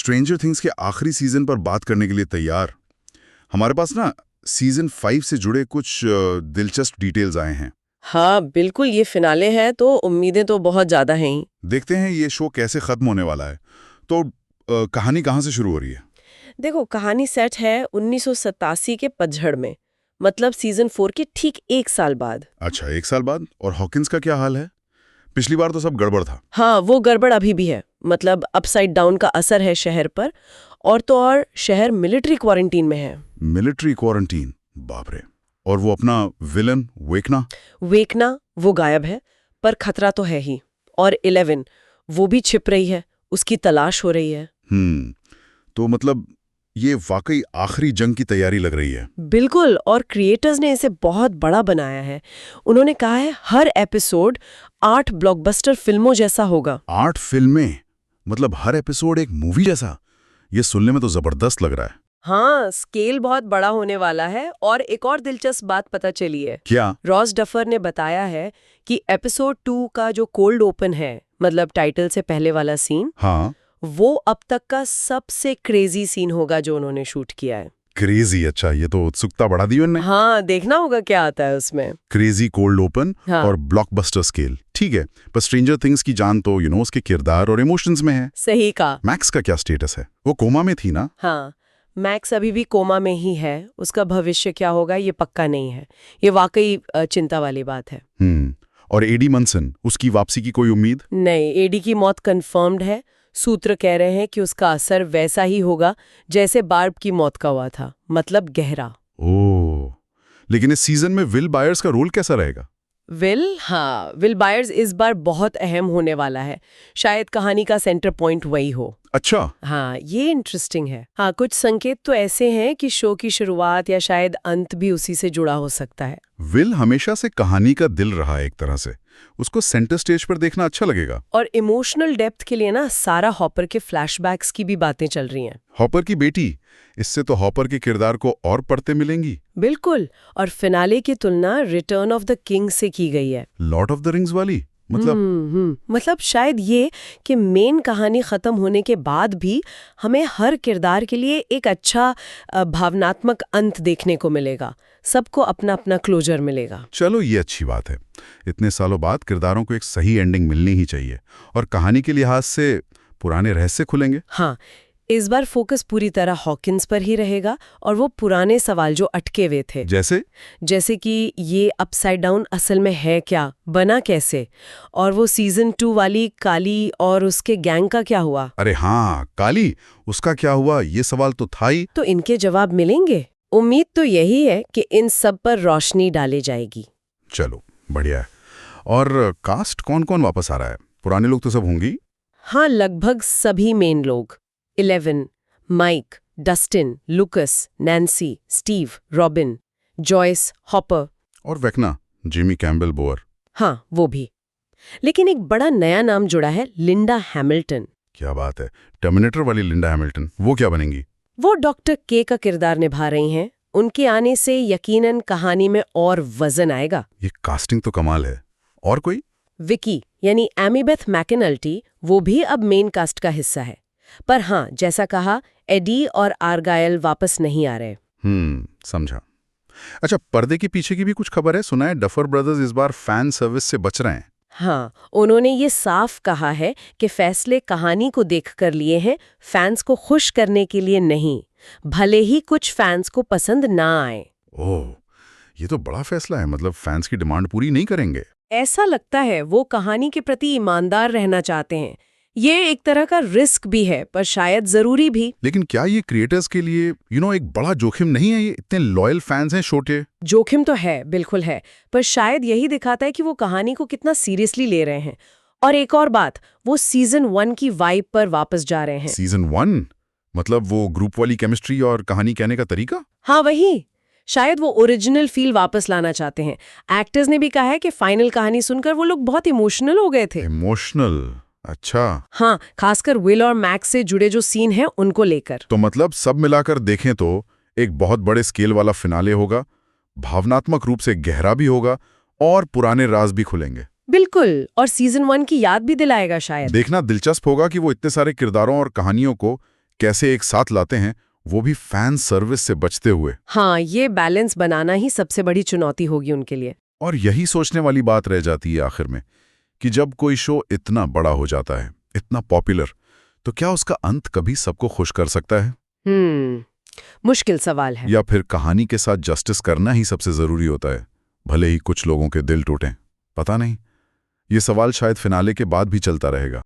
Stranger things के आखिरी season पर बात करने के लिए तैयार। हमारे पास ना सीजन 5 से जुड़े कुछ दिलचस्प डिटेल्स आए हैं। हाँ बिल्कुल, ये फिनाले है तो उम्मीदें तो बहुत ज्यादा हैं ही। देखते हैं ये शो कैसे खत्म होने वाला है। तो कहानी कहाँ से शुरू हो रही है? देखो, कहानी सेट है 1987 के पतझड़ में, मतलब सीजन 4 के ठीक 1 साल बाद। अच्छा, 1 साल बाद। और हॉकिंस का क्या हाल है? पिछली बार तो सब गड़बड़ था। हाँ, वो गड़बड़ अभी भी है। मतलब अपसाइड डाउन का असर है शहर पर, और तो और शहर मिलिट्री क्वारंटीन में है। मिलिट्री क्वारंटीन, बाप रे। और वो अपना विलन वेकना वो गायब है, पर खतरा तो है ही। और 11 वो भी छिप रही है, उसकी तलाश हो रही है। तो मतलब ये वाकई आखिरी जंग की तैयारी लग रही है। बिल्कुल, और क्रिएटर्स ने इसे बहुत बड़ा बनाया है। उन्होंने कहा है हर एपिसोड 8 ब्लॉकबस्टर फिल्मों जैसा होगा। 8 फिल्में? मतलब हर एपिसोड एक मूवी जैसा? ये सुनने में तो जबरदस्त लग रहा है। हाँ, स्केल बहुत बड़ा होने वाला है। और एक और दिलचस्प बात पता चली है। क्या? रॉस डफर ने बताया है कि एपिसोड 2 का जो कोल्ड ओपन है, मतलब टाइटल से पहले वाला सीन, हाँ, वो अब तक का सबसे क्रेजी सीन होगा जो उन्होंने शूट किया है। क्रेजी। अच्छा, ये तो उत्सुकता बढ़ा दी उन्होंने। हाँ, देखना होगा क्या आता है उसमें। क्रेजी, कोल्ड ओपन हाँ। और ब्लॉकबस्टर स्केल, ठीक है। पर स्ट्रेंजर थिंग्स की जान तो उसके किरदार और इमोशंस में है। सही कहा। मैक्स का क्या स्टेटस है? वो कोमा में थी ना? हाँ, मैक्स अभी भी कोमा में ही है। उसका भविष्य क्या होगा ये पक्का नहीं है। ये वाकई चिंता वाली बात है। और एडी मनसन, उसकी वापसी की कोई उम्मीद? नहीं, एडी की मौत कंफर्म्ड है। सूत्र कह रहे हैं कि उसका असर वैसा ही होगा जैसे बार्ब की मौत का हुआ था, मतलब गहरा। ओह, लेकिन इस सीजन में विल बायर्स का रोल कैसा रहेगा? विल बायर्स इस बार बहुत अहम होने वाला है। शायद कहानी का सेंटर पॉइंट वही हो। अच्छा। हाँ, ये इंटरेस्टिंग है। हाँ, कुछ संकेत तो ऐसे हैं कि शो की शुरुआत या शायद अंत भी उसी से जुड़ा हो सकता है। विल हमेशा से कहानी का दिल रहा है एक तरह से। उसको सेंटर स्टेज पर देखना अच्छा लगेगा। और इमोशनल डेप्थ के लिए ना सारा हॉपर के फ्लैशबैक्स की भी बातें चल रही हैं। हॉपर की बेटी, इससे तो हॉपर के किरदार को और पढ़ते मिलेंगी। बिल्कुल, और फिनाले की तुलना रिटर्न ऑफ द किंग से की गई है। लॉर्ड ऑफ द रिंग्स वाली? मतलब शायद ये कि मेन कहानी खत्म होने के बाद भी हमें हर किरदार के लिए एक अच्छा भावनात्मक अंत देखने को मिलेगा। सबको अपना अपना क्लोजर मिलेगा। चलो, ये अच्छी बात है। इतने सालों बाद किरदारों को एक सही एंडिंग मिलनी ही चाहिए। और कहानी के लिहाज से पुराने रहस्य खुलेंगे। हाँ, इस बार फोकस पूरी तरह हॉकिंस पर ही रहेगा और वो पुराने सवाल जो अटके हुए थे, जैसे कि ये अपसाइड डाउन असल में है क्या, बना कैसे, और वो सीजन 2 वाली काली और उसके गैंग का क्या हुआ। अरे हाँ, काली, उसका क्या हुआ, ये सवाल तो था ही। तो इनके जवाब मिलेंगे। उम्मीद तो यही है कि इन सब पर रोशनी डाली जाएगी। चलो, बढ़िया है। और कास्ट कौन कौन वापस आ रहा है? पुराने लोग तो सब होंगी। हाँ, लगभग सभी मेन लोग। 11, Mike, Dustin, Lucas, Nancy, Steve, Robin, Joyce, Hopper और वेकना, जिमी कैम्बेल बोअर। हाँ, वो भी। लेकिन एक बड़ा नया नाम जुड़ा है, लिंडा हैमिल्टन। क्या बात है, टर्मिनेटर वाली लिंडा हैमिल्टन। वो क्या बनेंगी? वो डॉक्टर के का किरदार निभा रही हैं। उनके आने से यकीनन कहानी में और वजन आएगा। ये कास्टिंग तो कमाल है। और कोई? विकी यानी एमीबेथ मैकेनल्टी, वो भी अब मेन कास्ट का हिस्सा है। पर हाँ, जैसा कहा, एडी और आर्गायल वापस नहीं आ रहे। समझा। अच्छा, पर्दे के पीछे की भी कुछ खबर है? सुना है डफर ब्रदर्स इस बार फैन सर्विस से बच रहे हैं। हाँ, उन्होंने ये साफ कहा है कि फैसले कहानी को देखकर लिए हैं, फैंस को खुश करने के लिए नहीं, भले ही कुछ फैंस को पसंद ना आए। ओह, ये तो बड़ा फैसला है। मतलब फैंस की डिमांड पूरी नहीं करेंगे? ऐसा लगता है वो कहानी के प्रति ईमानदार रहना चाहते हैं। ये एक तरह का रिस्क भी है, पर शायद जरूरी भी। लेकिन क्या ये क्रिएटर्स के लिए एक बड़ा जोखिम नहीं है? ये इतने लॉयल फैंस हैं छोटे। जोखिम तो है, बिल्कुल है, पर शायद यही दिखाता है कि वो कहानी को कितना सीरियसली ले रहे हैं। और एक और बात, वो सीजन 1 की वाइब पर वापस जा रहे हैं। सीजन 1? मतलब वो ग्रुप वाली केमिस्ट्री और कहानी कहने का तरीका? हाँ, वही। शायद वो ओरिजिनल फील वापस लाना चाहते हैं। एक्टर्स ने भी कहा है कि फाइनल कहानी सुनकर वो लोग बहुत इमोशनल हो गए थे। इमोशनल? अच्छा। हाँ, खासकर विल और मैक्स से जुड़े जो सीन हैं उनको लेकर। तो मतलब सब मिलाकर देखें तो एक बहुत बड़े स्केल वाला फिनाले होगा, भावनात्मक रूप से गहरा भी होगा और पुराने राज भी खुलेंगे। बिल्कुल, और सीजन 1 की याद भी दिलाएगा शायद। देखना दिलचस्प होगा कि वो इतने सारे किरदारों और कहानियों को कैसे एक साथ लाते हैं, वो भी फैन सर्विस से बचते हुए। हाँ, ये बैलेंस बनाना ही सबसे बड़ी चुनौती होगी उनके लिए। और यही सोचने वाली बात रह जाती है आखिर में कि जब कोई शो इतना बड़ा हो जाता है, इतना पॉपुलर, तो क्या उसका अंत कभी सबको खुश कर सकता है? मुश्किल सवाल है। या फिर कहानी के साथ जस्टिस करना ही सबसे जरूरी होता है, भले ही कुछ लोगों के दिल टूटें? पता नहीं। ये सवाल शायद फिनाले के बाद भी चलता रहेगा।